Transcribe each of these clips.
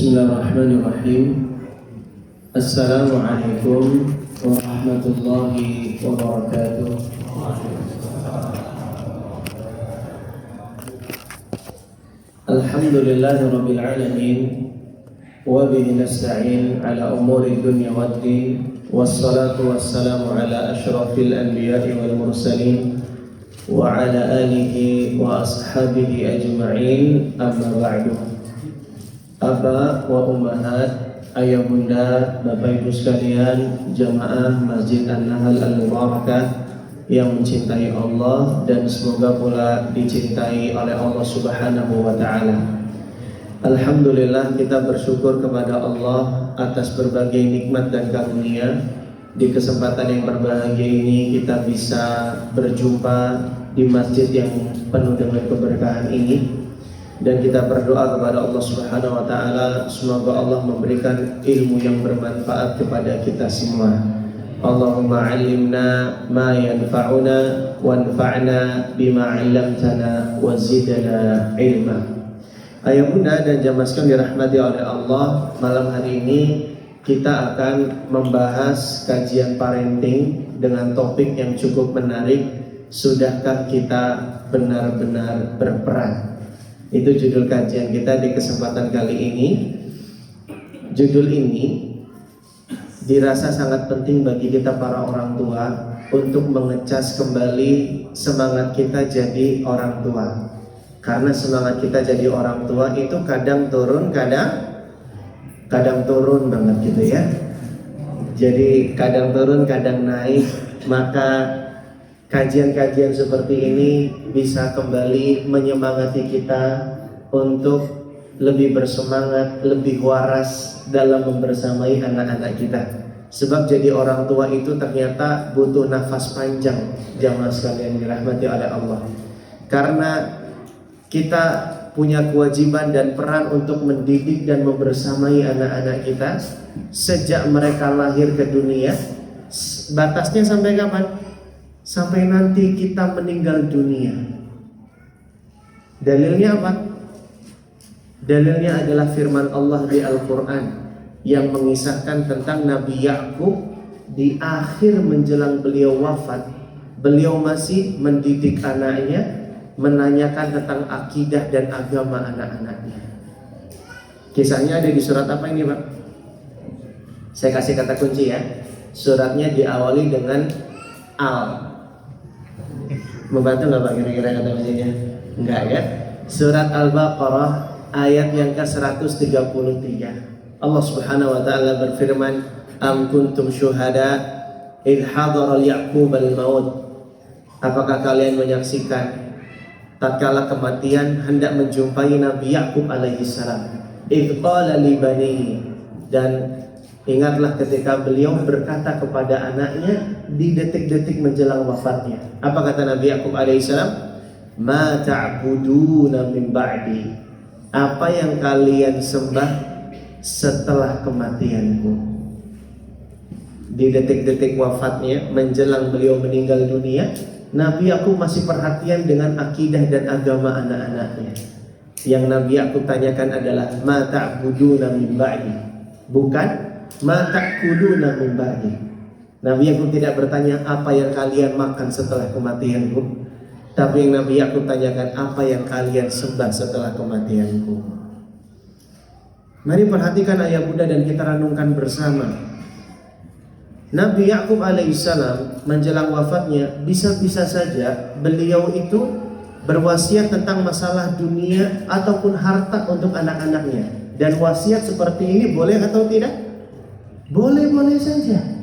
Bismillahirrahmanirrahim. Assalamualaikum warahmatullahi wabarakatuh. Alhamdulillahirabbil alamin wa bihi nasta'in ala umuri dunya waddin, wassalatu wassalamu ala asyrafil anbiya'i wal mursalin wa ala alihi wa ashabihi ajma'in, amma ba'du. Aba wa ummahat, ayah bunda, bapak ibu sekalian, jamaah Masjid An-Nahl Al-Mubarakah yang mencintai Allah dan semoga pula dicintai oleh Allah Subhanahu wa ta'ala. Alhamdulillah, kita bersyukur kepada Allah atas berbagai nikmat dan karunia. Di kesempatan yang berbahagia ini kita bisa berjumpa di masjid yang penuh dengan keberkahan ini. Dan kita berdoa kepada Allah Subhanahu wa ta'ala, semoga Allah memberikan ilmu yang bermanfaat kepada kita semua. Allahumma 'allimna ma yanfa'una wanfa'na bima 'allamtana wa zidna ilma. Ayah bunda dan jamaah sekalian dirahmati oleh Allah, malam hari ini kita akan membahas kajian parenting dengan topik yang cukup menarik. Sudahkah kita benar-benar berperan? Itu judul kajian kita di kesempatan kali ini. Judul ini dirasa sangat penting bagi kita para orang tua untuk mengecas kembali semangat kita jadi orang tua. Karena semangat kita jadi orang tua itu kadang turun, kadang turun banget gitu ya. Jadi kadang turun, kadang naik. Maka kajian-kajian seperti ini bisa kembali menyemangati kita untuk lebih bersemangat, lebih waras dalam membersamai anak-anak kita. Sebab jadi orang tua itu ternyata butuh nafas panjang, jamaah sekalian dirahmati oleh Allah. Karena kita punya kewajiban dan peran untuk mendidik dan membersamai anak-anak kita sejak mereka lahir ke dunia. Batasnya sampai kapan? Sampai nanti kita meninggal dunia. Dalilnya apa? Dalilnya adalah firman Allah di Al-Quran yang mengisahkan tentang Nabi Ya'qub di akhir menjelang beliau wafat. Beliau masih mendidik anaknya, menanyakan tentang akidah dan agama anak-anaknya. Kisahnya ada di surat apa ini, Pak? Saya kasih kata kunci ya. Suratnya diawali dengan Al. Membantu nggak Pak kira-kira kata kuncinya? Enggak ya. Surat Al-Baqarah ayat yang ke-133. Allah Subhanahu wa ta'ala berfirman, Am kuntum syuhada idh hadara Ya'qub al-maut. Apakah kalian menyaksikan tatkala kematian hendak menjumpai Nabi Ya'qub alaihi salam? Idh qala li banihi. Dan ingatlah ketika beliau berkata kepada anaknya di detik-detik menjelang wafatnya. Apa kata Nabi Ya'qub alaihissalam? Ma ta'buduna min ba'di. Apa yang kalian sembah setelah kematianku? Di detik-detik wafatnya menjelang beliau meninggal dunia, Nabi Ya'qub masih perhatian dengan akidah dan agama anak-anaknya. Yang Nabi Ya'qub tanyakan adalah ma ta'buduna min ba'di. Bukan ma ta'kuluna min ba'di. Nabi Ya'qub tidak bertanya apa yang kalian makan setelah kematianku, tapi yang Nabi Ya'qub tanyakan apa yang kalian sembah setelah kematianku. Mari perhatikan ayah bunda dan kita renungkan bersama. Nabi Ya'qub alaihissalam menjelang wafatnya bisa-bisa saja beliau itu berwasiat tentang masalah dunia ataupun harta untuk anak-anaknya. Dan wasiat seperti ini boleh atau tidak? Boleh-boleh saja.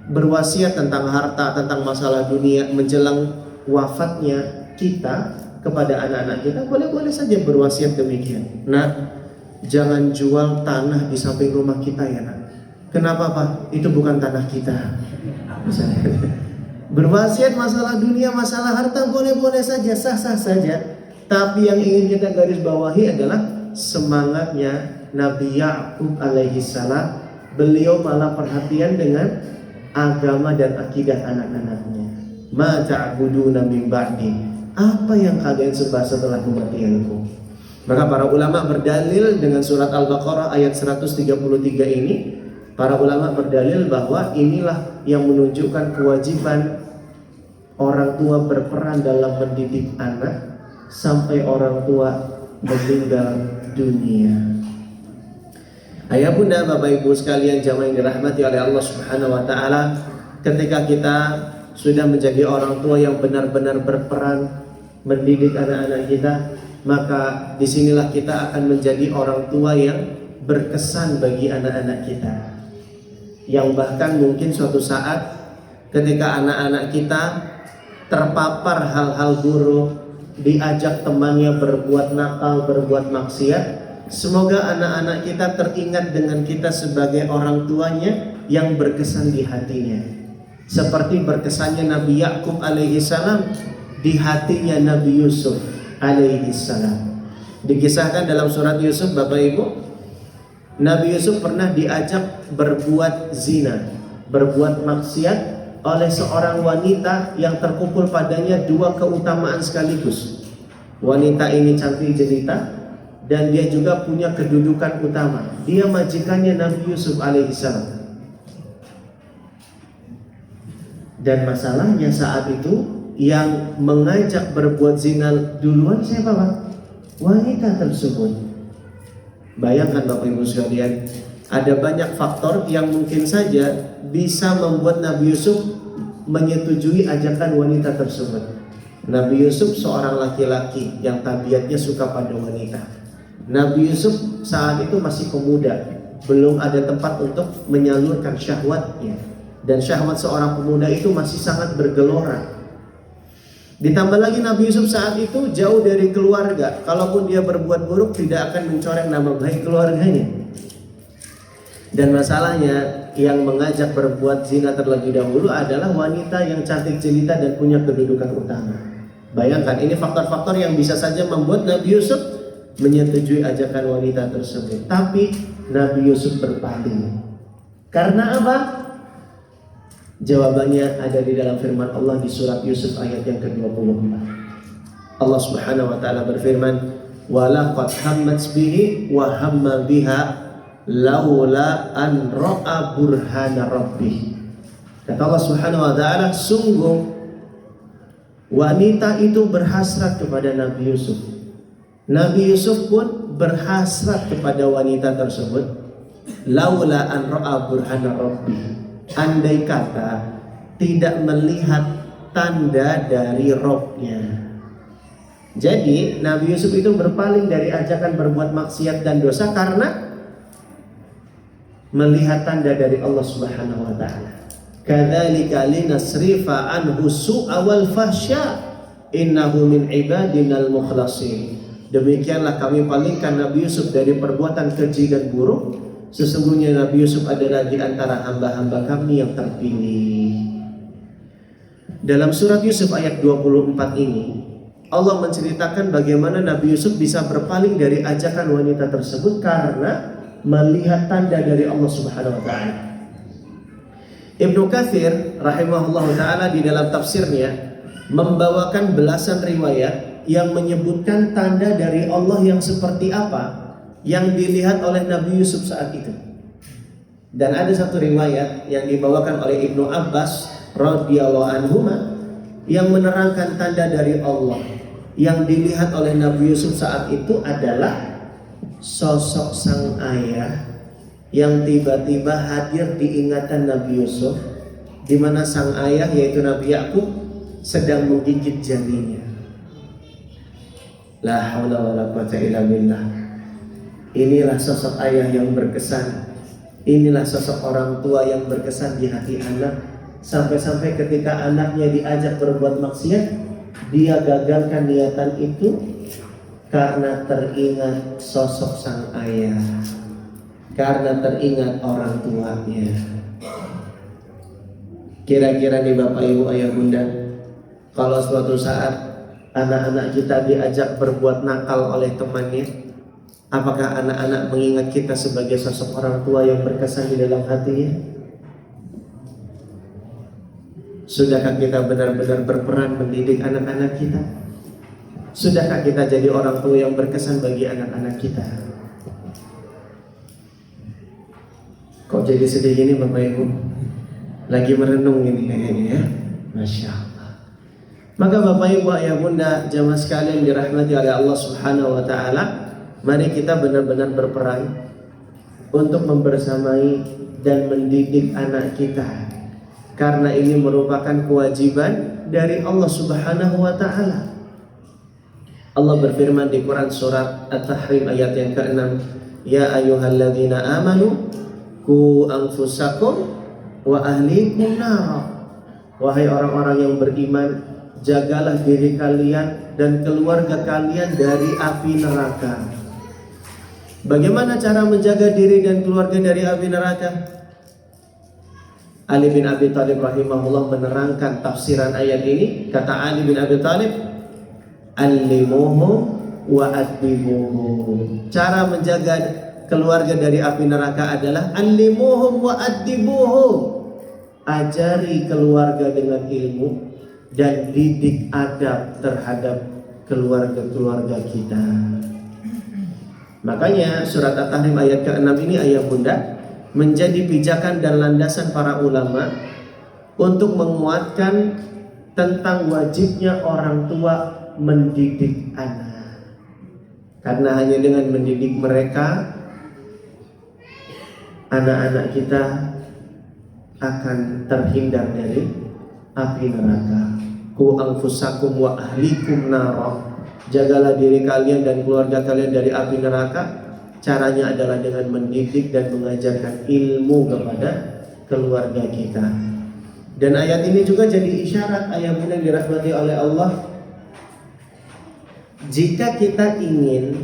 Berwasiat tentang harta, tentang masalah dunia menjelang wafatnya kita kepada anak-anak kita, boleh-boleh saja berwasiat demikian. Nah, jangan jual tanah di samping rumah kita ya nak. Kenapa Pak? Itu bukan tanah kita. Misalnya. Berwasiat masalah dunia, masalah harta boleh-boleh saja, sah-sah saja. Tapi yang ingin kita garis bawahi adalah semangatnya Nabi Ya'qub alaihi salam. Beliau malah perhatian dengan agama dan akidah anak-anaknya. Ma ta'buduna min ba'di. Apa yang kalian sembah setelah kematianku? Maka para ulama berdalil dengan surat Al-Baqarah ayat 133 ini. Para ulama berdalil bahwa inilah yang menunjukkan kewajiban orang tua berperan dalam mendidik anak sampai orang tua meninggal dunia. Ayah bunda, bapak ibu sekalian jamaah yang dirahmati oleh Allah Subhanahu wa taala, ketika kita sudah menjadi orang tua yang benar-benar berperan mendidik anak-anak kita, maka disinilah kita akan menjadi orang tua yang berkesan bagi anak-anak kita. Yang bahkan mungkin suatu saat ketika anak-anak kita terpapar hal-hal buruk, diajak temannya berbuat nakal, berbuat maksiat, semoga anak-anak kita teringat dengan kita sebagai orang tuanya yang berkesan di hatinya, seperti berkesannya Nabi Yakub alaihi salam di hatinya Nabi Yusuf alaihi salam. Dikisahkan dalam surat Yusuf, Bapak Ibu, Nabi Yusuf pernah diajak berbuat zina, berbuat maksiat oleh seorang wanita yang terkumpul padanya dua keutamaan sekaligus. Wanita ini cantik jelita dan dia juga punya kedudukan utama. Dia majikannya Nabi Yusuf alaihissalam. Dan masalahnya saat itu yang mengajak berbuat zina duluan siapa, Pak? Wanita tersebut. Bayangkan Bapak Ibu sekalian, ada banyak faktor yang mungkin saja bisa membuat Nabi Yusuf menyetujui ajakan wanita tersebut. Nabi Yusuf seorang laki-laki yang tabiatnya suka pada wanita. Nabi Yusuf saat itu masih pemuda, belum ada tempat untuk menyalurkan syahwatnya, dan syahwat seorang pemuda itu masih sangat bergelora. Ditambah lagi Nabi Yusuf saat itu jauh dari keluarga. Kalaupun dia berbuat buruk tidak akan mencoreng nama baik keluarganya. Dan masalahnya yang mengajak berbuat zina terlebih dahulu adalah wanita yang cantik jelita dan punya kedudukan utama. Bayangkan, ini faktor-faktor yang bisa saja membuat Nabi Yusuf menyetujui ajakan wanita tersebut. Tapi Nabi Yusuf berpaling. Karena apa? Jawabannya ada di dalam firman Allah di surat Yusuf ayat yang ke-24. Allah Subhanahu wa taala berfirman, "Wa laqad hammat bihi wa hamma biha laula an ra'a burhana rabbih." Kata Allah Subhanahu wa taala, sungguh wanita itu berhasrat kepada Nabi Yusuf. Nabi Yusuf pun berhasrat kepada wanita tersebut. Laula an ra'a burhana rabbih. Andai kata tidak melihat tanda dari Robnya. Jadi Nabi Yusuf itu berpaling dari ajakan berbuat maksiat dan dosa karena melihat tanda dari Allah Subhanahu wa taala. Kadzalika linasrifa anhu su'a wal fahsya innahu min ibadinal mukhlasin. Demikianlah kami palingkan Nabi Yusuf dari perbuatan keji dan buruk. Sesungguhnya Nabi Yusuf adalah di antara hamba-hamba kami yang terpilih. Dalam surat Yusuf ayat 24 ini, Allah menceritakan bagaimana Nabi Yusuf bisa berpaling dari ajakan wanita tersebut karena melihat tanda dari Allah Subhanahu wa taala. Ibnu Katsir rahimahullah taala di dalam tafsirnya membawakan belasan riwayat yang menyebutkan tanda dari Allah yang seperti apa yang dilihat oleh Nabi Yusuf saat itu. Dan ada satu riwayat yang dibawakan oleh Ibnu Abbas radhiyallahu anhuma yang menerangkan tanda dari Allah yang dilihat oleh Nabi Yusuf saat itu adalah sosok sang ayah yang tiba-tiba hadir di ingatan Nabi Yusuf, di mana sang ayah yaitu Nabi Yakub sedang menggigit jarinya. La haula wala quwwata illa billah. Inilah sosok ayah yang berkesan. Inilah sosok orang tua yang berkesan di hati anak. Sampai-sampai ketika anaknya diajak berbuat maksiat, dia gagalkan niatan itu karena teringat sosok sang ayah, karena teringat orang tuanya. Kira-kira nih Bapak Ibu Ayah Bunda, kalau suatu saat anak-anak kita diajak berbuat nakal oleh temannya, apakah anak-anak mengingat kita sebagai sosok orang tua yang berkesan di dalam hatinya? Sudahkah kita benar-benar berperan mendidik anak-anak kita? Sudahkah kita jadi orang tua yang berkesan bagi anak-anak kita? Kok jadi sedih gini Bapak Ibu? Lagi merenung ini kayaknya ya. Masya Allah. Maka Bapak Ibu ayah bunda jamaah sekalian dirahmati oleh Allah Subhanahu wa ta'ala, mari kita benar-benar berperan untuk membersamai dan mendidik anak kita, karena ini merupakan kewajiban dari Allah Subhanahu wa ta'ala. Allah berfirman di Quran surat At-Tahrim ayat yang ke-6, ya ayyuhalladzina amanu qu anfusakum wa ahlikum nar. Wahai orang-orang yang beriman, jagalah diri kalian dan keluarga kalian dari api neraka. Bagaimana cara menjaga diri dan keluarga dari api neraka? Ali bin Abi Thalib rahimahullah menerangkan tafsiran ayat ini. Kata Ali bin Abi Thalib, allimuhu wa addibuhu. Cara menjaga keluarga dari api neraka adalah allimuhum wa addibuhu. Ajari keluarga dengan ilmu dan didik adab terhadap keluarga-keluarga kita. Makanya surat At-Tahrim ayat ke-6 ini ayah bunda menjadi pijakan dan landasan para ulama untuk menguatkan tentang wajibnya orang tua mendidik anak. Karena hanya dengan mendidik mereka, anak-anak kita akan terhindar dari api neraka. Qu anfusakum wa ahlikum nar. Jagalah diri kalian dan keluarga kalian dari api neraka. Caranya adalah dengan mendidik dan mengajarkan ilmu kepada keluarga kita. Dan ayat ini juga jadi isyarat ayat yang dirahmati oleh Allah. Jika kita ingin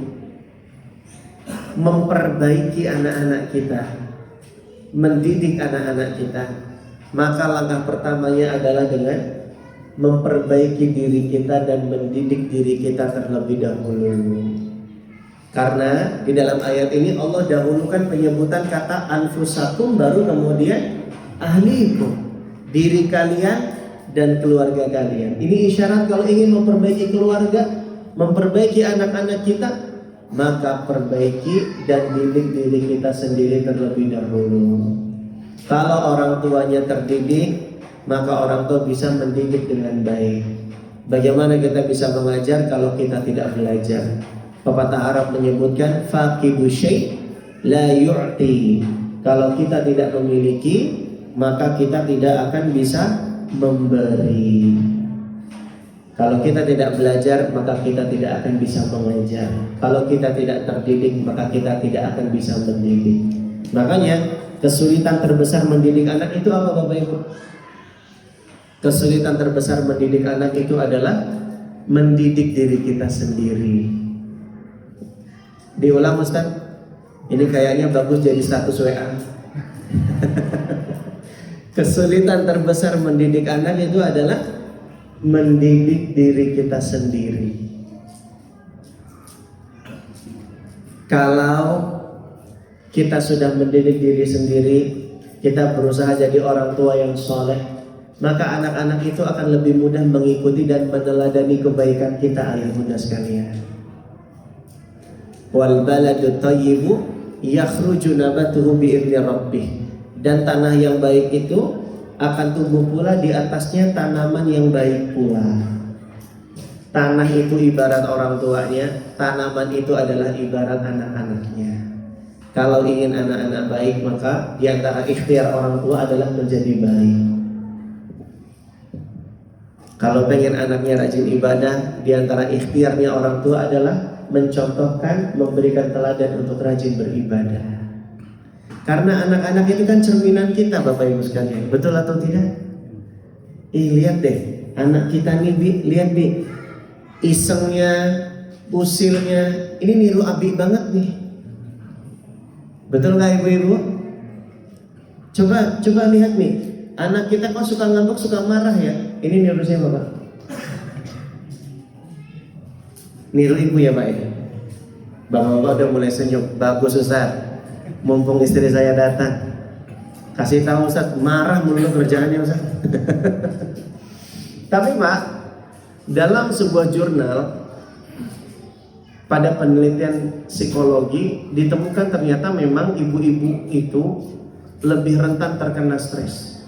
memperbaiki anak-anak kita, mendidik anak-anak kita, maka langkah pertamanya adalah dengan memperbaiki diri kita dan mendidik diri kita terlebih dahulu. Karena di dalam ayat ini Allah dahulukan penyebutan kata anfusakum, baru kemudian ahlikum, diri kalian dan keluarga kalian. Ini isyarat kalau ingin memperbaiki keluarga, memperbaiki anak-anak kita, maka perbaiki dan didik diri kita sendiri terlebih dahulu. Kalau orang tuanya terdidik, maka orang tua bisa mendidik dengan baik. Bagaimana kita bisa mengajar kalau kita tidak belajar? Pepatah Arab menyebutkan faqidu syai' la yu'ti. Kalau kita tidak memiliki, maka kita tidak akan bisa memberi. Kalau kita tidak belajar, maka kita tidak akan bisa mengajar. Kalau kita tidak terdidik, maka kita tidak akan bisa mendidik. Makanya kesulitan terbesar mendidik anak itu apa Bapak Ibu? Kesulitan terbesar mendidik anak itu adalah mendidik diri kita sendiri. Diulang Ustaz, ini kayaknya bagus jadi status WA. Kesulitan terbesar mendidik anak itu adalah mendidik diri kita sendiri. Kalau kita sudah mendidik diri sendiri, kita berusaha jadi orang tua yang soleh, maka anak-anak itu akan lebih mudah mengikuti dan meneladani kebaikan kita ayah bunda sekalian. Wal baladu thayyibu yakhruju nabatuhu bi'idzni rabbih. Dan tanah yang baik itu akan tumbuh pula di atasnya tanaman yang baik pula. Tanah itu ibarat orang tuanya, tanaman itu adalah ibarat anak-anaknya. Kalau ingin anak-anak baik, maka di antara ikhtiar orang tua adalah menjadi baik. Kalau pengen anaknya rajin ibadah, di antara ikhtiarnya orang tua adalah mencontohkan, memberikan teladan untuk rajin beribadah. Karena anak-anak itu kan cerminan kita Bapak Ibu sekalian, betul atau tidak? Lihat deh, anak kita nih Bi, lihat Bi, isengnya, usilnya, ini niru Abi banget nih. Betul nggak Ibu-Ibu? Coba lihat nih, anak kita kok suka ngambek, suka marah ya? Ini niru siapa Pak? Niru ibu ya Pak ya? Bapak-bapak udah mulai senyum. Bagus Ustaz, mumpung istri saya datang, kasih tahu Ustaz, marah mulu kerjaannya Ustaz. Tapi Pak, dalam sebuah jurnal pada penelitian psikologi ditemukan ternyata memang ibu-ibu itu lebih rentan terkena stres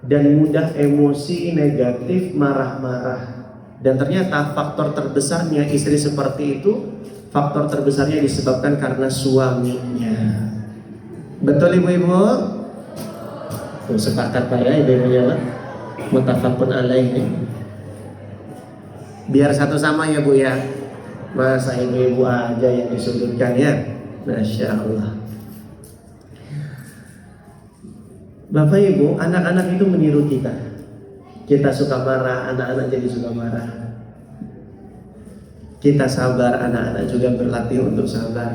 dan mudah emosi negatif, marah-marah. Dan ternyata faktor terbesarnya istri seperti itu, faktor terbesarnya disebabkan karena suaminya. Betul ibu-ibu? Tuh, sepakat Pak ya ibu-ibunya Pak. Muttafaqun alaih. Biar satu sama ya Bu ya. Masa ibu-ibu aja yang disudutkan ya. Masya Allah. Bapak Ibu, anak-anak itu meniru kita. Kita suka marah, anak-anak jadi suka marah. Kita sabar, anak-anak juga berlatih untuk sabar.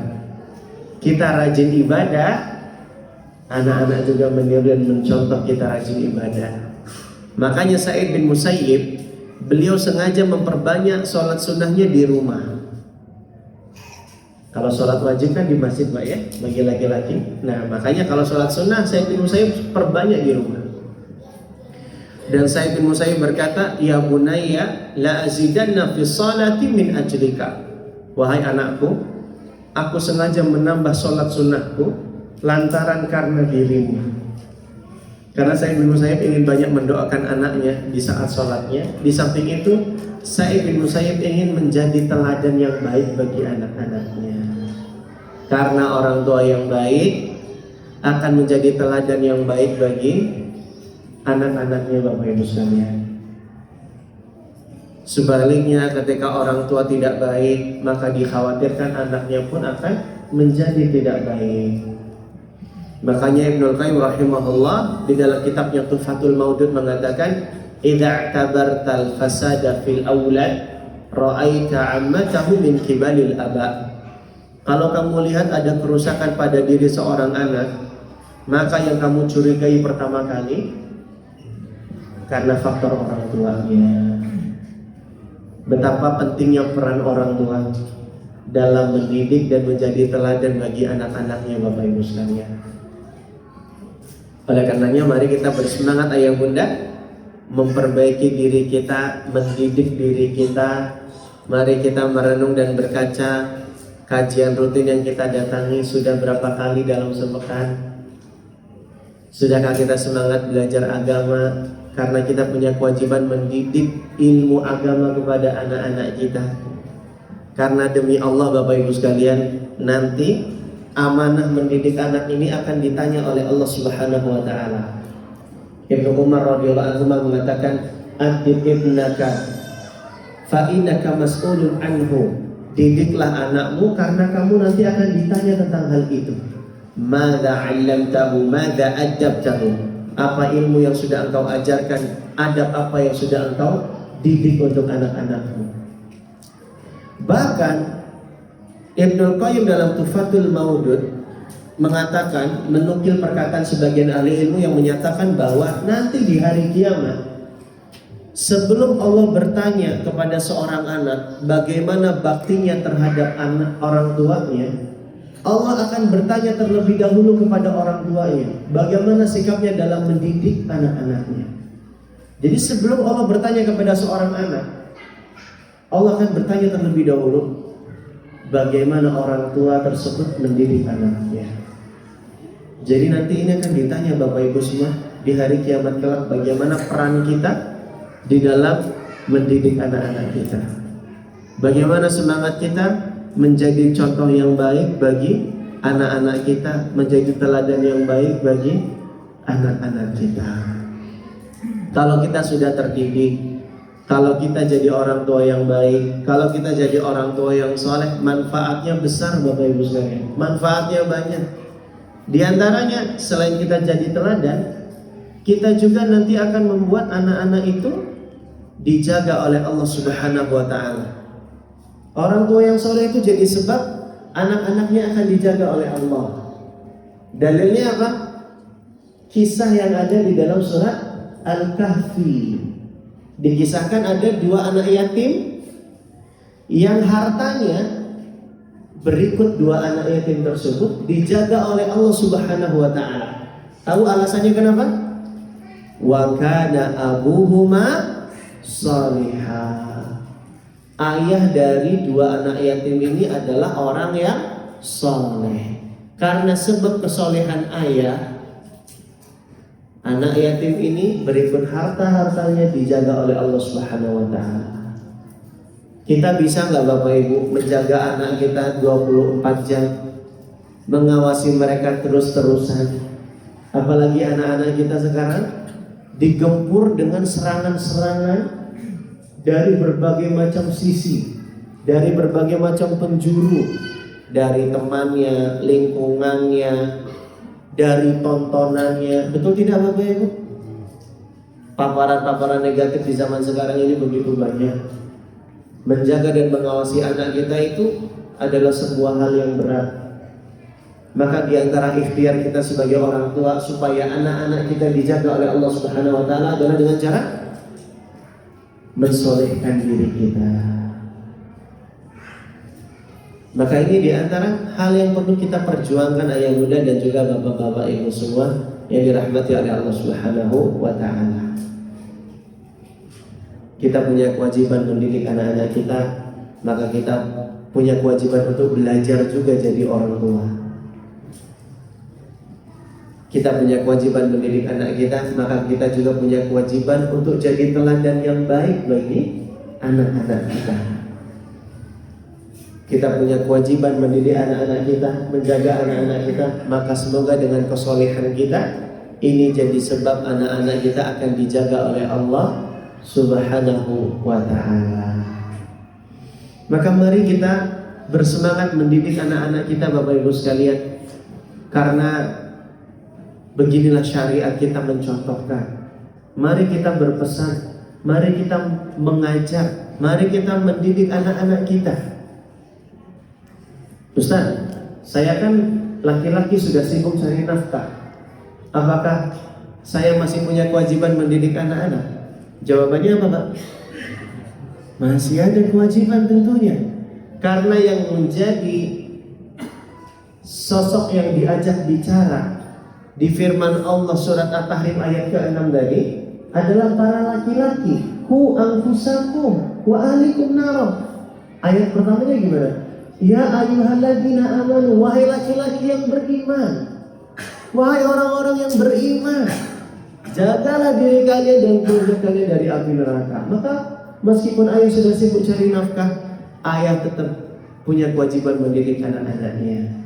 Kita rajin ibadah, anak-anak juga meniru dan mencontoh kita rajin ibadah. Makanya Sa'id bin Musayyib, beliau sengaja memperbanyak sholat sunnahnya di rumah. Kalau sholat wajib kan di masjid Pak ya, bagi laki-laki. Nah makanya kalau sholat sunnah Sa'id bin Musayyib perbanyak di rumah. Dan Sa'id bin Musayyib berkata, ya bunayya la azidanna fi sholati min ajlika. Wahai anakku, aku sengaja menambah sholat sunnahku lantaran karena dirimu. Karena Sa'id bin Musayyib ingin banyak mendoakan anaknya di saat sholatnya. Di samping itu Sa'id bin Musayyib ingin menjadi teladan yang baik bagi anak-anaknya. Karena orang tua yang baik akan menjadi teladan yang baik bagi anak-anaknya Bapak Ibu sekalian. Sebaliknya ketika orang tua tidak baik, maka dikhawatirkan anaknya pun akan menjadi tidak baik. Makanya Ibnul Qayyim rahimahullah di dalam kitabnya Tuhfatul Maudud mengatakan, idza tabartal fasada fil aulad ra'aita ammatahu min kibalil aba. Kalau kamu lihat ada kerusakan pada diri seorang anak, maka yang kamu curigai pertama kali karena faktor orang tuanya. Betapa pentingnya peran orang tua dalam mendidik dan menjadi teladan bagi anak-anaknya Bapak Ibu sekalian. Oleh karenanya mari kita bersemangat ayah bunda memperbaiki diri kita, mendidik diri kita. Mari kita merenung dan berkaca kajian rutin yang kita datangi sudah berapa kali dalam sepekan. Sudahkah kita semangat belajar agama? Karena kita punya kewajiban mendidik ilmu agama kepada anak-anak kita. Karena demi Allah Bapak Ibu sekalian, nanti amanah mendidik anak ini akan ditanya oleh Allah Subhanahu wa taala. Ibnu Umar radhiyallahu anhu mengatakan, "Adib ibnaka fa innaka mas'ulun anhu." Didiklah anakmu karena kamu nanti akan ditanya tentang hal itu. Madza 'allamtahu, madza adabtahu? Apa ilmu yang sudah engkau ajarkan? Adab apa yang sudah engkau didik untuk anak-anakmu? Bahkan Ibnul Qayyim dalam Tuhfatul Maudud mengatakan, menukil perkataan sebagian ahli ilmu yang menyatakan bahwa nanti di hari kiamat, sebelum Allah bertanya kepada seorang anak bagaimana baktinya terhadap anak orang tuanya, Allah akan bertanya terlebih dahulu kepada orang tuanya bagaimana sikapnya dalam mendidik anak-anaknya. Jadi sebelum Allah bertanya kepada seorang anak, Allah akan bertanya terlebih dahulu bagaimana orang tua tersebut mendidik anaknya. Jadi nanti ini akan ditanya Bapak Ibu semua di hari kiamat kelak, bagaimana peran kita di dalam mendidik anak-anak kita. Bagaimana semangat kita menjadi contoh yang baik bagi anak-anak kita, menjadi teladan yang baik bagi anak-anak kita. Kalau kita sudah terdidik, kalau kita jadi orang tua yang baik, kalau kita jadi orang tua yang soleh, manfaatnya besar Bapak Ibu sekalian. Manfaatnya banyak. Di antaranya selain kita jadi teladan, kita juga nanti akan membuat anak-anak itu dijaga oleh Allah Subhanahu wa taala. Orang tua yang soleh itu jadi sebab anak-anaknya akan dijaga oleh Allah. Dalilnya apa? Kisah yang ada di dalam surat Al-Kahfi. Dikisahkan ada dua anak yatim yang hartanya berikut dua anak yatim tersebut dijaga oleh Allah Subhanahu wa taala. Tahu alasannya kenapa? Wa kana abuhuma salihah. ayah dari dua anak yatim ini adalah orang yang soleh. Karena sebab kesolehan ayah, anak yatim ini berikut harta-hartanya dijaga oleh Allah Subhanahu wa Ta'ala. Kita bisa nggak Bapak Ibu menjaga anak kita 24 jam, mengawasi mereka terus-terusan? Apalagi anak-anak kita sekarang digempur dengan serangan-serangan dari berbagai macam sisi, dari berbagai macam penjuru, dari temannya, lingkungannya, dari tontonannya. Betul tidak Bapak Ibu? Paparan-paparan negatif di zaman sekarang ini begitu banyak. Menjaga dan mengawasi anak kita itu adalah sebuah hal yang berat. Maka di antara ikhtiar kita sebagai orang tua supaya anak-anak kita dijaga oleh Allah Subhanahu wa Ta'ala adalah dengan cara mensolehkan diri kita. Maka ini di antara hal yang perlu kita perjuangkan ayah bunda dan juga bapak-bapak ibu semua yang dirahmati oleh Allah Subhanahu wa Ta'ala. Kita punya kewajiban mendidik anak-anak kita, maka kita punya kewajiban untuk belajar juga jadi orang tua. Kita punya kewajiban mendidik anak kita, maka kita juga punya kewajiban untuk jadi teladan yang baik bagi anak-anak kita. Kita punya kewajiban mendidik anak-anak kita, menjaga anak-anak kita, maka semoga dengan kesolehan kita ini jadi sebab anak-anak kita akan dijaga oleh Allah Subhanahu wa Ta'ala. Maka mari kita bersemangat mendidik anak-anak kita Bapak Ibu sekalian, karena beginilah syariat kita mencontohkan. Mari kita berpesan, mari kita mengajar, mari kita mendidik anak-anak kita. Ustaz, saya kan laki-laki sudah sibuk cari nafkah. Apakah saya masih punya kewajiban mendidik anak-anak? Jawabannya apa Pak? Masih ada kewajiban tentunya. Karena yang menjadi sosok yang diajak bicara di firman Allah surat At-Tahrim ayat ke-6 tadi adalah para laki-laki. Ku anfusakum wa ahlikum nar. Ayat pertamanya gimana? Ya ayyuhalladzina amanu, wahai laki-laki yang beriman, wahai orang-orang yang beriman, jagalah diri kalian dan keluarga kalian dari api neraka. Maka meskipun ayah sudah sibuk cari nafkah, ayah tetap punya kewajiban mendidik anak-anaknya.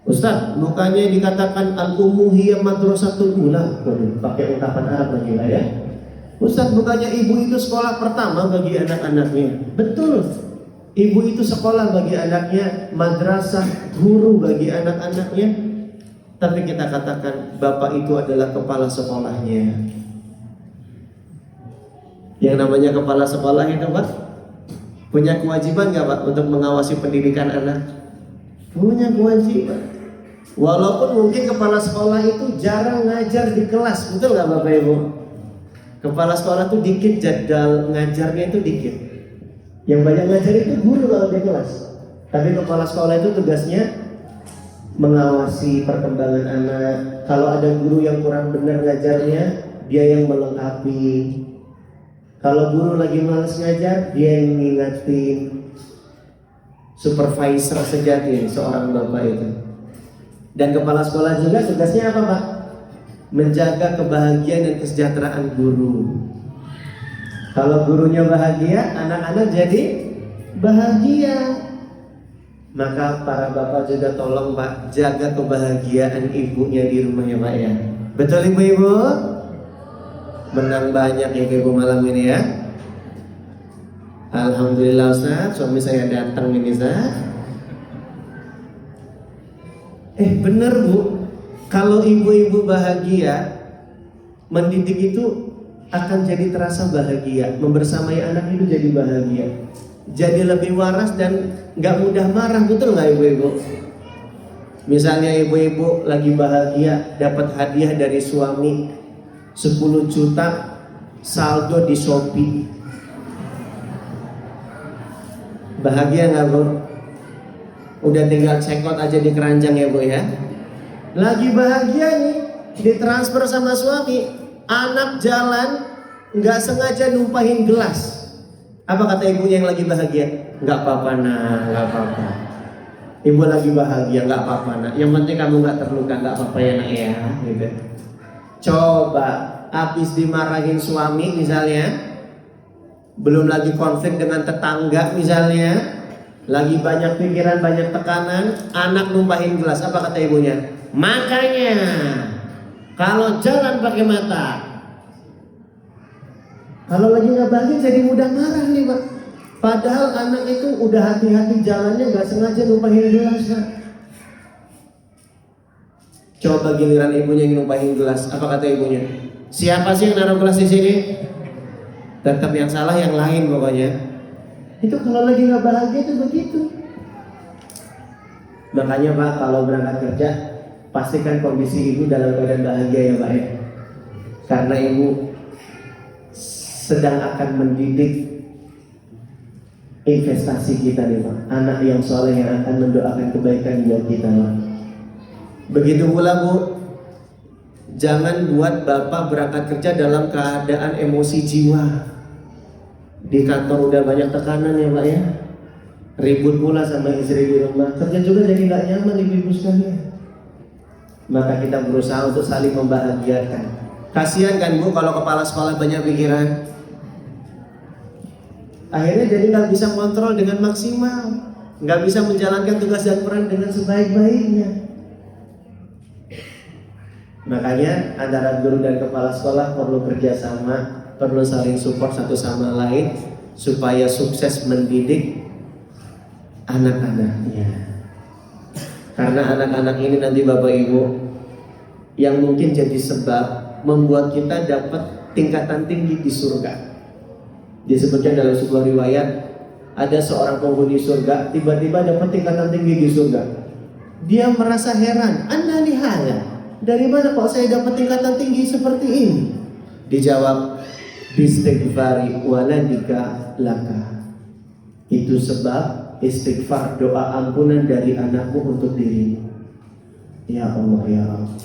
Ustaz, bukannya dikatakan al-ummu hiya madrasatul ula? Pakai ungkapan Arab lagi lah ya. Ustaz, bukannya ibu itu sekolah pertama bagi anak-anaknya? Betul. Ibu itu sekolah bagi anaknya, madrasah, guru bagi anak-anaknya. Tapi kita katakan bapak itu adalah kepala sekolahnya. Yang namanya kepala sekolah itu Pak, punya kewajiban gak Pak untuk mengawasi pendidikan anak? Punya kewajiban. Walaupun mungkin kepala sekolah itu jarang ngajar di kelas, betul gak Bapak Ibu? Kepala sekolah itu dikit, jadwal ngajarnya itu dikit. Yang banyak ngajar itu guru kalau di kelas. Tapi kepala sekolah itu tugasnya mengawasi perkembangan anak. Kalau ada guru yang kurang benar ngajarnya, dia yang melengkapi. Kalau guru lagi malas ngajar, dia yang ngingetin. Supervisor sejati seorang bapak itu. Dan kepala sekolah juga tugasnya apa Pak? Menjaga kebahagiaan dan kesejahteraan guru. Kalau gurunya bahagia, anak-anak jadi bahagia. Maka para bapak juga tolong Pak, jaga kebahagiaan ibunya di rumah ya Pak ya. Betul ibu-ibu? Menang banyak ya ibu malam ini ya. Alhamdulillah Ustaz, suami saya datang ini Ustaz. Bener Bu, kalau ibu-ibu bahagia, mendidik itu akan jadi terasa bahagia. Membersamai anak itu jadi bahagia, jadi lebih waras dan gak mudah marah, betul gak ibu-ibu? Misalnya ibu-ibu lagi bahagia, dapat hadiah dari suami 10 juta saldo di Shopee. Bahagia gak Bu? Udah tinggal cekot aja di keranjang ya Bu ya. Lagi bahagia nih, ditransfer sama suami, anak jalan nggak sengaja numpahin gelas. Apa kata ibunya yang lagi bahagia? Nggak apa-apa nak, nggak apa-apa. Ibu lagi bahagia, nggak apa-apa nak. Yang penting kamu nggak terluka, nggak apa-apa ya nak ya. Gitu. Coba habis dimarahin suami misalnya, belum lagi konflik dengan tetangga misalnya, lagi banyak pikiran, banyak tekanan, anak numpahin gelas. Apa kata ibunya? Makanya kalau jalan pakai mata. Kalau lagi nggak bahagia jadi mudah marah nih Pak. Padahal anak itu udah hati-hati jalannya, nggak sengaja numpahin gelas Pak. Coba giliran ibunya yang numpahin gelas, apa kata ibunya? Siapa sih yang naruh gelas di sini? Tetap yang salah yang lain pokoknya. Itu kalau lagi nggak bahagia itu begitu. Makanya Pak, kalau berangkat kerja pastikan kondisi ibu dalam keadaan bahagia ya Pak ya. Karena ibu sedang akan mendidik investasi kita nih Pak, anak yang soleh yang akan mendoakan kebaikan buat kita Pak. Begitu pula Bu, jangan buat Bapak berangkat kerja dalam keadaan emosi jiwa. Di kantor udah banyak tekanan ya Pak ya, ribut pula sama istri di rumah, kerja juga jadi nggak nyaman ibu-ibu sekalian. Maka kita berusaha untuk saling membahagiakan. Kasihan kan Bu kalau kepala sekolah banyak pikiran, akhirnya jadi nggak bisa kontrol dengan maksimal, nggak bisa menjalankan tugas dan peran dengan sebaik-baiknya. Makanya antara guru dan kepala sekolah perlu kerjasama, perlu saling support satu sama lain supaya sukses mendidik anak-anaknya. Karena anak-anak ini nanti Bapak Ibu yang mungkin jadi sebab membuat kita dapat tingkatan tinggi di surga. Disebutkan dalam sebuah riwayat, ada seorang penghuni surga tiba-tiba dapat tingkatan tinggi di surga. Dia merasa heran, "Anna lihala, dari mana kok saya dapat tingkatan tinggi seperti ini?" Dijawab, "Bistighfari waladika laka." Itu sebab istighfar, doa ampunan dari anakmu untuk dirimu. Ya Allah ya Allah.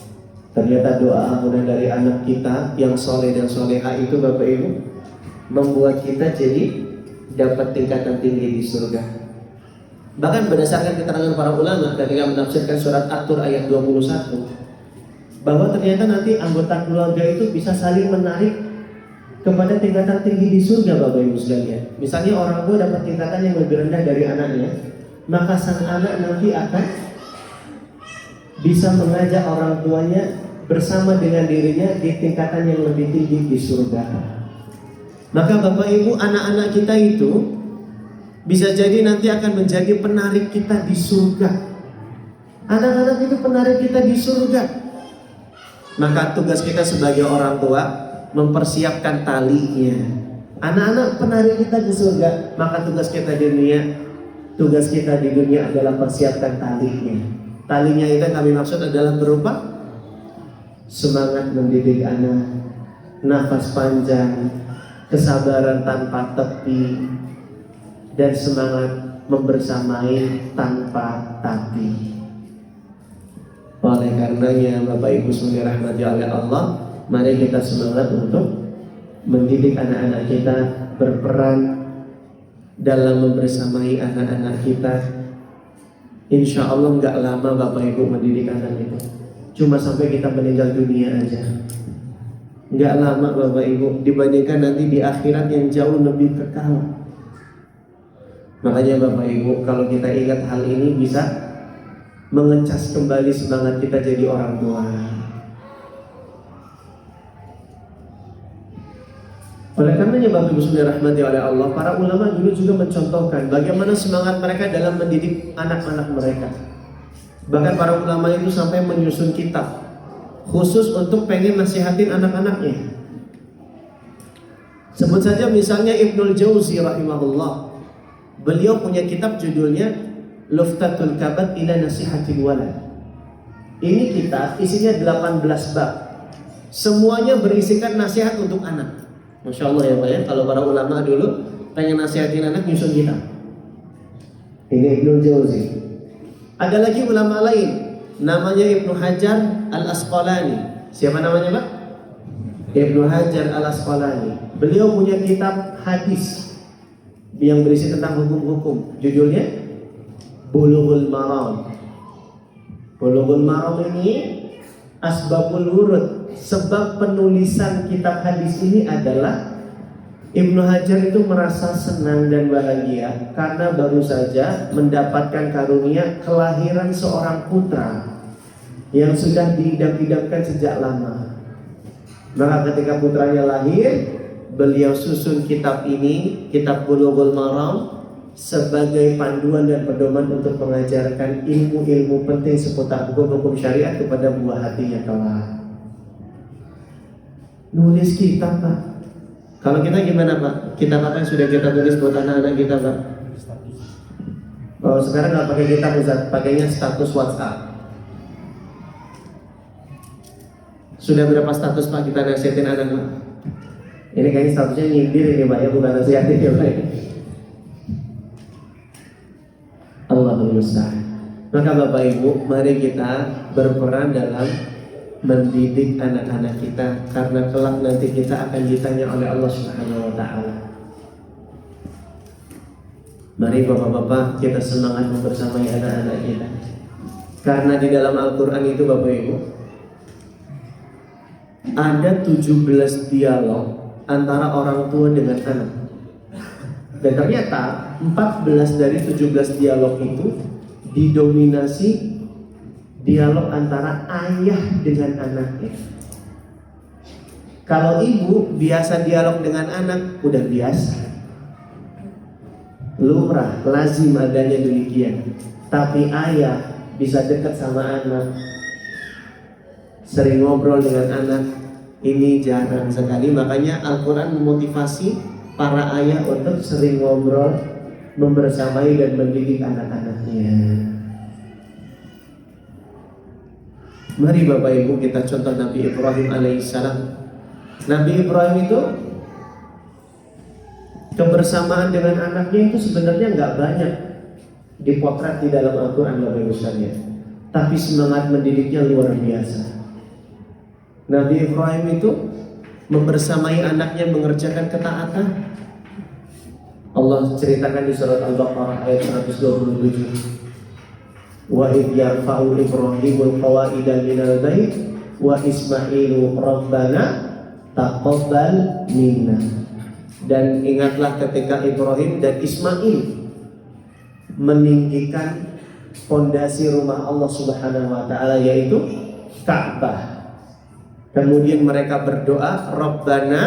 Ternyata doa ampunan dari anak kita yang soleh dan soleha itu Bapak Ibu membuat kita jadi dapat tingkatan tinggi di surga. Bahkan berdasarkan keterangan para ulama ketika menafsirkan surat At-Tur ayat 21, bahwa ternyata nanti anggota keluarga itu bisa saling menarik kepada tingkatan tinggi di surga Bapak Ibu sekalian. Misalnya orang tua dapat tingkatan yang lebih rendah dari anaknya, maka sang anak nanti akan bisa mengajak orang tuanya bersama dengan dirinya di tingkatan yang lebih tinggi di surga. Maka Bapak Ibu, anak-anak kita itu bisa jadi nanti akan menjadi penarik kita di surga. Anak-anak itu penarik kita di surga. Maka tugas kita sebagai orang tua mempersiapkan talinya. Anak-anak penarik kita di surga, maka tugas kita di dunia adalah persiapkan talinya. Talinya itu yang kami maksud adalah berupa semangat mendidik anak, nafas panjang, kesabaran tanpa tepi, dan semangat membersamai tanpa tapi. Oleh karenanya Bapak Ibu sekalian rahmati oleh Allah, mari kita semangat untuk mendidik anak-anak kita, berperan dalam membersamai anak-anak kita. Insya Allah nggak lama Bapak Ibu mendidik anak itu, cuma sampai kita meninggal dunia aja. Nggak lama Bapak Ibu, dibandingkan nanti di akhirat yang jauh lebih kekal. Makanya Bapak Ibu, kalau kita ingat hal ini bisa mengecas kembali semangat kita jadi orang tua. Oleh karenanya Bapak Ibu sekalian rahmati oleh Allah, para ulama dulu juga mencontohkan bagaimana semangat mereka dalam mendidik anak-anak mereka. Bahkan para ulama itu sampai menyusun kitab khusus untuk pengen nasihatin anak-anaknya. Sebut saja misalnya Ibnul Jauzi rahimahullah. Beliau punya kitab judulnya Luftatul Kabad ila Nasihatil Walad. Ini kitab isinya 18 bab. Semuanya berisikan nasihat untuk anak. Masya Allah ya Pak ya, kalau para ulama dulu pengen nasihatin anak nyusun kitab. Ini Ibnul Jauzi. Ada lagi ulama lain, namanya Ibnu Hajar Al-Asqalani. Siapa namanya Pak? Ibnu Hajar Al-Asqalani. Beliau punya kitab hadis. yang berisi tentang hukum-hukum. Judulnya Bulughul Maram. Bulughul Maram ini asbabul wurud. Sebab penulisan kitab hadis ini adalah Ibnu Hajar itu merasa senang dan bahagia karena baru saja mendapatkan karunia kelahiran seorang putra yang sudah diidam-idamkan sejak lama. Maka ketika putranya lahir, beliau susun kitab ini, kitab Bulughul Maram, sebagai panduan dan pedoman untuk mengajarkan ilmu-ilmu penting seputar hukum-hukum syariat kepada buah hatinya kelak. Nulis kitab, Pak. Kalau kita gimana, Pak? Kitab apa yang sudah kita tulis buat anak-anak kita, Pak? Oh, sekarang nggak pakai kitab, Ustaz, pakainya status WhatsApp. Sudah berapa status, Pak, kita nasihatin anak, Pak? Ini kayaknya statusnya nyindir ini, Pak, ya, bukan nasihatin ya, Pak. Allahul musta'an. Maka Bapak Ibu, mari kita berperan dalam mendidik anak-anak kita, karena kelak nanti kita akan ditanya oleh Allah Subhanahu wa taala. Mari Bapak-bapak kita semangat membersamai anak-anak kita. Karena di dalam Al-Qur'an itu Bapak Ibu ada 17 dialog antara orang tua dengan anak. Dan ternyata 14 dari 17 dialog itu didominasi dialog antara ayah dengan anaknya. Kalau ibu biasa dialog dengan anak, udah biasa, lumrah, lazim adanya demikian. Tapi ayah bisa dekat sama anak, sering ngobrol dengan anak, ini jarang sekali. Makanya Al-Quran memotivasi para ayah untuk sering ngobrol, membersamai dan mendidik anak-anaknya. Mari Bapak Ibu kita contoh Nabi Ibrahim alaihissalam. Nabi Ibrahim itu kebersamaan dengan anaknya itu sebenarnya nggak banyak dipotret di dalam Al-Quran Bapak Ibu sekalian. Tapi semangat mendidiknya luar biasa. Nabi Ibrahim itu membersamai anaknya mengerjakan ketaatan. Allah ceritakan di surat Al-Baqarah ayat 127. Wa idh yarfa'u Ibrahimul qawaida minal bait wa Ismailu rabbana taqabbal minna. Dan ingatlah ketika Ibrahim dan Ismail meninggikan fondasi rumah Allah Subhanahu wa taala, yaitu Ka'bah. Kemudian mereka berdoa, Rabbana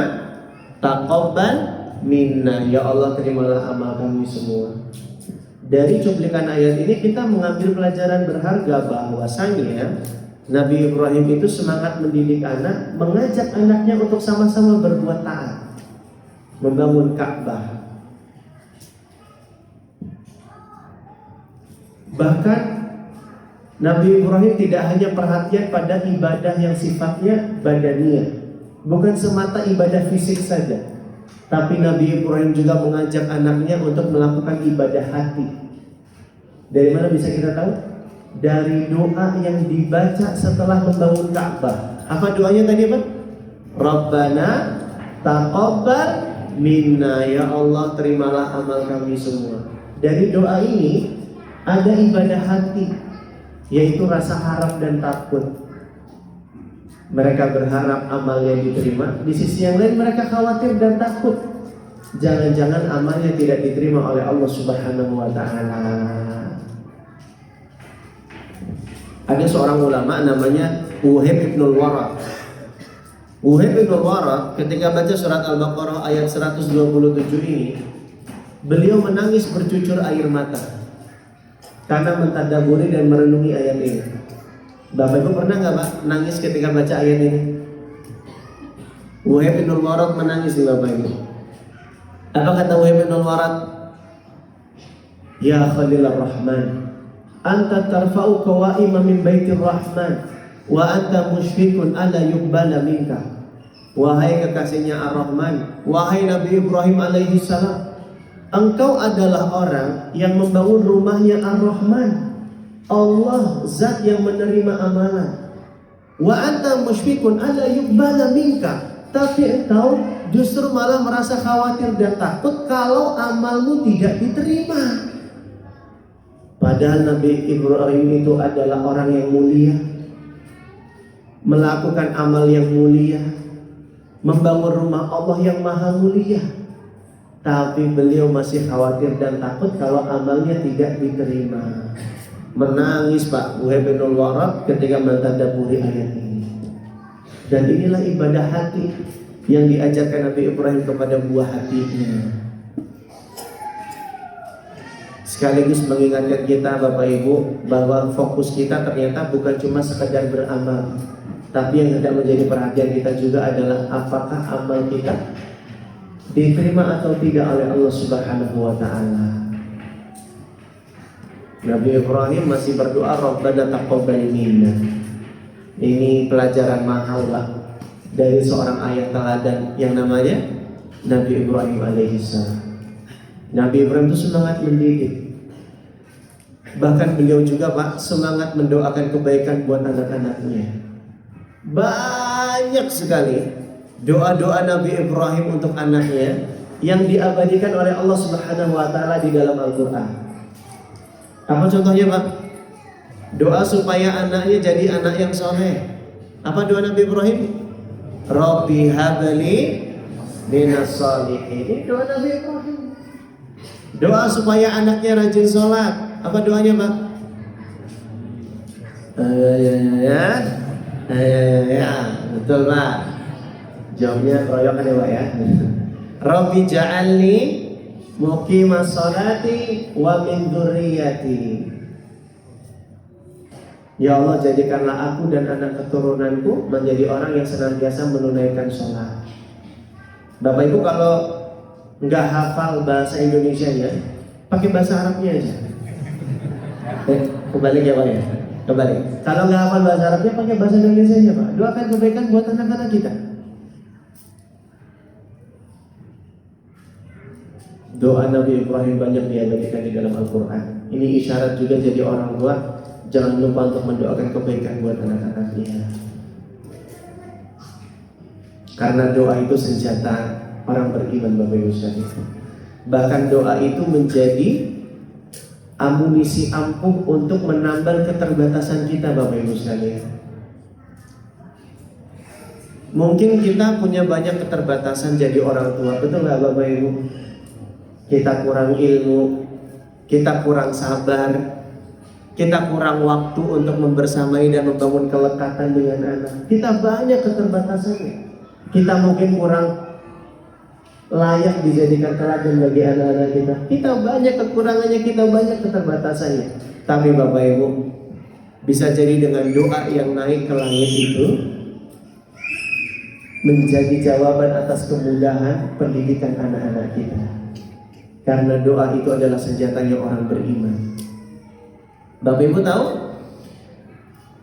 taqabbal minna, ya Allah terimalah amal kami semua. Dari cuplikan ayat ini kita mengambil pelajaran berharga bahwasanya Nabi Ibrahim itu semangat mendidik anak, mengajak anaknya untuk sama-sama berbuat taat, membangun Ka'bah. Bahkan Nabi Ibrahim tidak hanya perhatian pada ibadah yang sifatnya badaniyah, bukan semata ibadah fisik saja, tapi Nabi Ibrahim juga mengajak anaknya untuk melakukan ibadah hati. Dari mana bisa kita tahu? Dari doa yang dibaca setelah membangun Ka'bah. Apa doanya tadi, Pak? Rabbana taqabbal minna, ya Allah terimalah amal kami semua. Dari doa ini ada ibadah hati, yaitu rasa harap dan takut. Mereka berharap amalnya diterima. Di sisi yang lain mereka khawatir dan takut, jangan-jangan amalnya tidak diterima oleh Allah Subhanahu wa ta'ala. Ada seorang ulama namanya Wahib Ibnul Waraq. Wahib Ibnul Waraq ketika baca surat Al-Baqarah ayat 127 ini, beliau menangis bercucur air mata karena mentadaburi dan merenungi ayat ini. Bapak Ibu pernah nggak Pak nangis ketika baca ayat ini? Wahib Ibnul Waraq menangis nih Bapak Ibu. Apa kata Wahib Ibnul Waraq? Ya Khalilur Rahman, anta tarfa'u qawaima min baitir Rahman wa anta musyfiqun ala yuqbala minka. Wahai kekasihnya Ar-Rahman, wahai Nabi Ibrahim alaihi salam, engkau adalah orang yang membangun rumahnya Ar-Rahman, Allah zat yang menerima amalan. Wa anta musyfiqun ala yuqbala minka, tapi engkau justru malah merasa khawatir dan takut kalau amalmu tidak diterima. Padahal Nabi Ibrahim itu adalah orang yang mulia, melakukan amal yang mulia, membangun rumah Allah yang maha mulia. Tapi beliau masih khawatir dan takut kalau amalnya tidak diterima. Menangis Pak Muhammad Warab ketika mentadabburi ayat ini. Dan inilah ibadah hati yang diajarkan Nabi Ibrahim kepada buah hatinya. Sekaligus mengingatkan kita Bapak Ibu bahwa fokus kita ternyata bukan cuma sekedar beramal, tapi yang hendak menjadi perhatian kita juga adalah apakah amal kita diterima atau tidak oleh Allah Subhanahu wa taala. Nabi Ibrahim masih berdoa Rabbana taqabbal minna. Ini pelajaran mahal lah dari seorang ayah teladan yang namanya Nabi Ibrahim alaihissalam. Nabi Ibrahim itu semangat mendidik. Bahkan beliau juga Pak semangat mendoakan kebaikan buat anak-anaknya. Banyak sekali doa-doa Nabi Ibrahim untuk anaknya yang diabadikan oleh Allah Subhanahu wa taala di dalam Al-Qur'an. Apa contohnya Pak? Doa supaya anaknya jadi anak yang soleh. Apa doa Nabi Ibrahim? Rabbi habli minas sholihin. Ini doa Nabi Ibrahim. Doa supaya anaknya rajin sholat. Apa doanya Pak? Ya, betul Pak. Jawabnya keroyokan ya Pak ya. Rabbi ja'alni muqimas sholati wa min dzurriyyati. Ya Allah, jadikanlah aku dan anak keturunanku menjadi orang yang senantiasa menunaikan sholat. Bapak Ibu kalau nggak hafal bahasa Indonesianya, pakai bahasa Arabnya aja. Kembali ya Pak ya. Kembali. Kalau nggak hafal bahasa Arabnya, pakai bahasa Indonesia aja Pak. Doakan kebaikan buat anak-anak kita. Doa Nabi Ibrahim banyak diabadikan di dalam Al-Quran. Ini isyarat juga jadi orang tua, jangan lupa untuk mendoakan kebaikan buat anak-anaknya. Karena doa itu senjata orang beriman Bapak Ibu sekalian. Bahkan doa itu menjadi amunisi ampuh untuk menambal keterbatasan kita Bapak Ibu sekalian. Mungkin kita punya banyak keterbatasan jadi orang tua, betul nggak Bapak Ibu? Kita kurang ilmu, kita kurang sabar, kita kurang waktu untuk membersamai dan membangun kelekatan dengan anak. Kita banyak keterbatasannya. Kita mungkin kurang layak dijadikan teladan bagi anak-anak kita. Kita banyak kekurangannya, kita banyak keterbatasannya. Tapi Bapak Ibu, bisa jadi dengan doa yang naik ke langit itu menjadi jawaban atas kemudahan pendidikan anak-anak kita. Karena doa itu adalah senjatanya orang beriman. Bapak Ibu tahu?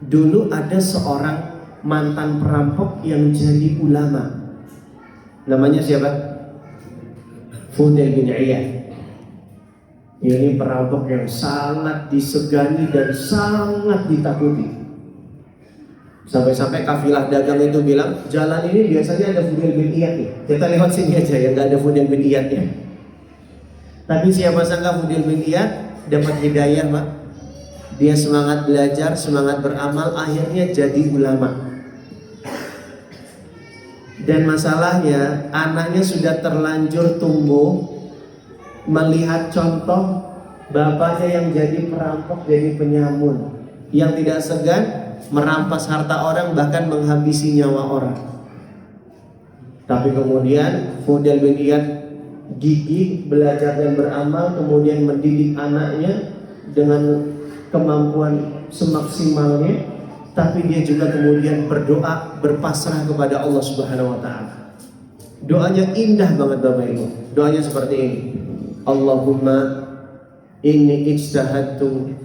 Dulu ada seorang mantan perampok yang jadi ulama. Namanya siapa? Fudail bin Iyad. Ini perampok yang sangat disegani dan sangat ditakuti. Sampai-sampai kafilah dagang itu bilang, jalan ini biasanya ada Fudail bin Iyad nih. Kita lewat sini aja yang nggak ada Fudail bin Iyad ya. Tapi siapa sangka Fudail bin Iyad dapat hidayah Pak. Dia semangat belajar, semangat beramal, akhirnya jadi ulama. Dan masalahnya anaknya sudah terlanjur tumbuh melihat contoh bapaknya yang jadi perampok, jadi penyamun, yang tidak segan merampas harta orang, bahkan menghabisi nyawa orang. Tapi kemudian Fudail bin Iyad gigih belajar dan beramal, kemudian mendidik anaknya dengan kemampuan semaksimalnya. Tapi dia juga kemudian berdoa, berpasrah kepada Allah Subhanahu wa taala. Doanya indah banget Bapak Ibu. Doanya seperti ini. Allahumma inni ijtahadtu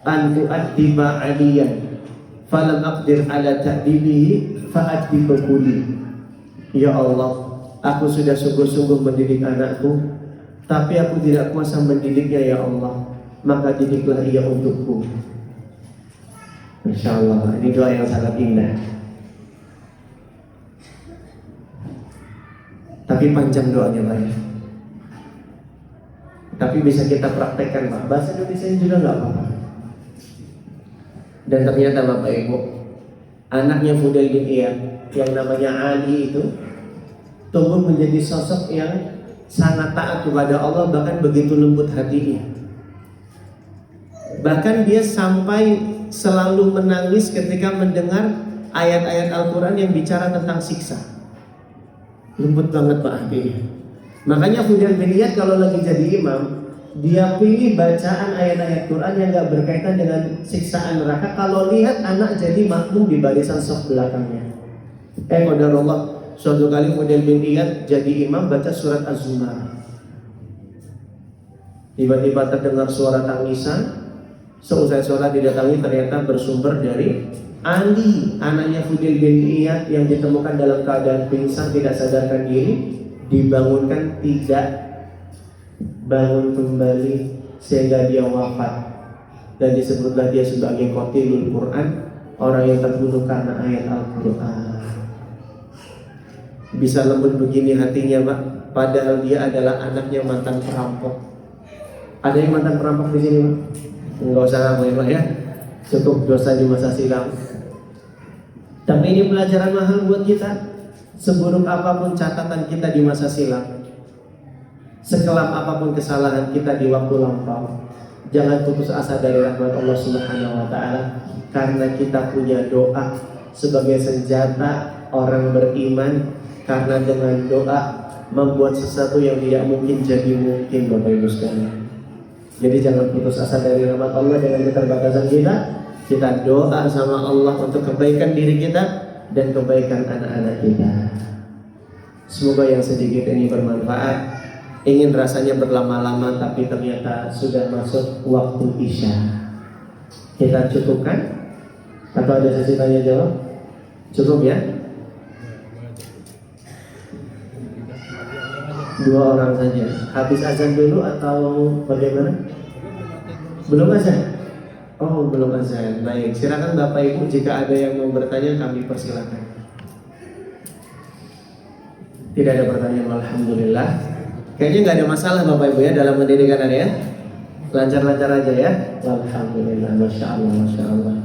an tu'addiba 'aliyan falam aqdir ala ta'dibihi fa'addibu quli. Ya Allah, aku sudah sungguh-sungguh mendidik anakku, tapi aku tidak kuasa mendidiknya ya Allah, maka didiklah ia untukku. Insya Allah, ini doa yang sangat indah. Tapi panjang doanya Pak ya. Tapi bisa kita praktekkan Pak. Bahasa Indonesia juga nggak apa-apa. Dan ternyata Bapak Ibu, anaknya Fudail bin Iyad yang namanya Ali itu tumbuh menjadi sosok yang sangat taat kepada Allah, bahkan begitu lembut hatinya. Bahkan dia sampai selalu menangis ketika mendengar ayat-ayat Al-Quran yang bicara tentang siksa. Lembut banget Pak hatinya. Makanya Fudail bin Iyad kalau lagi jadi imam, dia pilih bacaan ayat-ayat Quran yang gak berkaitan dengan siksaan neraka. Kalau lihat anak jadi makmum di barisan saf belakangnya. Qadarullah, suatu kali Fudail bin Iyad jadi imam baca surat Az-Zumar. Tiba-tiba terdengar suara tangisan. Seusai sholat didatangi, ternyata bersumber dari Ali, anaknya Fudail bin Iyad yang ditemukan dalam keadaan pingsan, tidak sadarkan diri, dibangunkan, tidak bangun kembali sehingga dia wafat. Dan disebutlah dia sebagai qatilul Quran, orang yang terbunuh karena ayat Al-Quran. Bisa lembut begini hatinya Pak, padahal dia adalah anaknya mantan perampok. Ada yang mantan perampok di sini Pak? Enggak usah ngaku ya Pak ya, cukup dosa di masa silam. Tapi ini pelajaran mahal buat kita. Seburuk apapun catatan kita di masa silam, sekelam apapun kesalahan kita di waktu lampau, jangan putus asa dari rahmat Allah Subhanahu wa Ta'ala, karena kita punya doa sebagai senjata orang beriman. Karena dengan doa membuat sesuatu yang tidak mungkin jadi mungkin Bapak Ibu sekalian. Jadi jangan putus asa dari rahmat Allah dengan keterbatasan kita. Kita doa sama Allah untuk kebaikan diri kita dan kebaikan anak-anak kita. Semoga yang sedikit ini bermanfaat. Ingin rasanya berlama-lama, tapi ternyata sudah masuk waktu Isya. Kita cukupkan? Atau ada sesi tanya jawab? Cukup ya? 2 orang saja. Habis azan dulu atau bagaimana? Belum azan? Oh, belum azan. Baik, silakan Bapak Ibu, jika ada yang mau bertanya kami persilakan. Tidak ada pertanyaan, alhamdulillah. Kayaknya nggak ada masalah Bapak Ibu ya dalam pendidikan ya. Lancar-lancar aja ya. Alhamdulillah, masya Allah, masya Allah.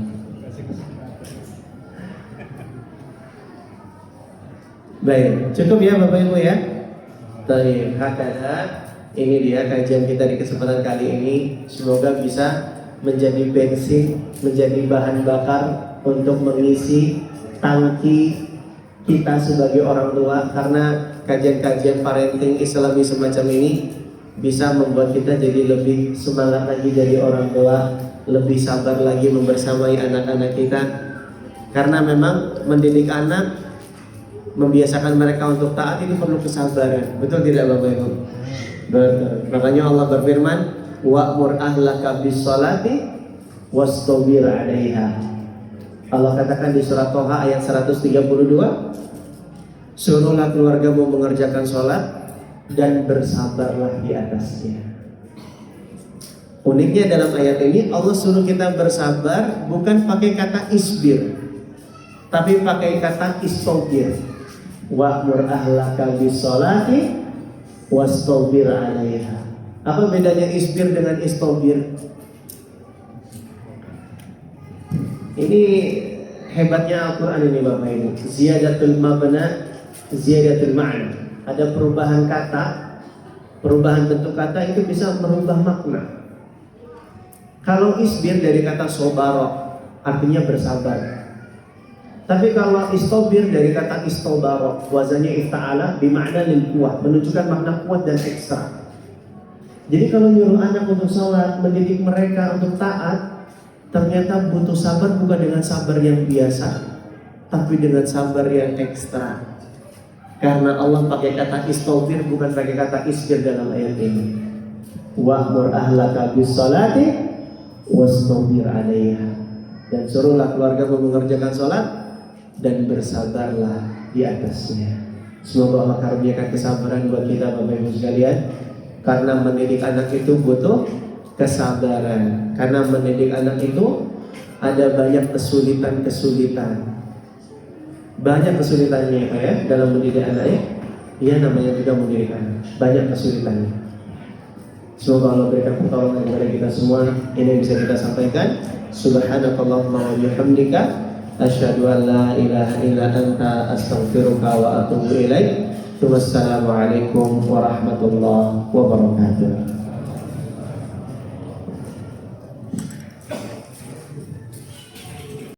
Baik, cukup ya Bapak Ibu ya. Baik, hakana, ini dia kajian kita di kesempatan kali ini. Semoga bisa menjadi bensin, menjadi bahan bakar untuk mengisi tangki kita sebagai orang tua. Karena kajian-kajian parenting Islami semacam ini bisa membuat kita jadi lebih semangat lagi jadi orang tua, lebih sabar lagi membersamai anak-anak kita. Karena memang mendidik anak, membiasakan mereka untuk taat itu perlu kesabaran. Betul tidak Bapak Ibu? Betul. Makanya Allah berfirman, wa'mur ahlaka bis-sholati wastabir 'alaiha. Allah katakan di surat Thaha ayat 132, suruhlah keluargamu mengerjakan sholat dan bersabarlah di atasnya. Uniknya dalam ayat ini Allah suruh kita bersabar bukan pakai kata isbir, tapi pakai kata istabir. Wa'mur ahlaka bis-sholati wastabir 'alaiha. Apa bedanya isbir dengan istabir? Ini hebatnya Al-Quran ini Bapak Ibu. Ziyadatul mabna, ziyadatul ma'na. Ada perubahan kata, perubahan bentuk kata itu bisa merubah makna. Kalau isbir dari kata sobarok, artinya bersabar. Tapi kalau istabir dari kata istabarok, wazannya ifta'ala, bermakna lil kuat, menunjukkan makna kuat dan ekstra. Jadi kalau nyuruh anak untuk sholat, mendidik mereka untuk taat, ternyata butuh sabar bukan dengan sabar yang biasa, tapi dengan sabar yang ekstra. Karena Allah pakai kata istabir bukan pakai kata isbir dalam ayat ini. Wa'mur ahlaka bis-sholati wastabir 'alaiha. Dan suruhlah keluarga mengerjakan sholat dan bersabarlah di atasnya. Semoga Allah karuniakan kesabaran buat kita Bapak Ibu sekalian. Karena mendidik anak itu butuh kesabaran. Karena mendidik anak itu ada banyak kesulitan-kesulitan. Banyak kesulitannya ya dalam mendidik anak ya. Ya namanya juga mendirikan, banyak kesulitannya. Semoga Allah berikan pertolongan kepada kita semua. Ini yang bisa kita sampaikan. Subhanakallahumma wa bihamdika asyhadu an la ilaha illa anta astaghfiruka wa atubu ilaik. Wassalamualaikum warahmatullahi wabarakatuh.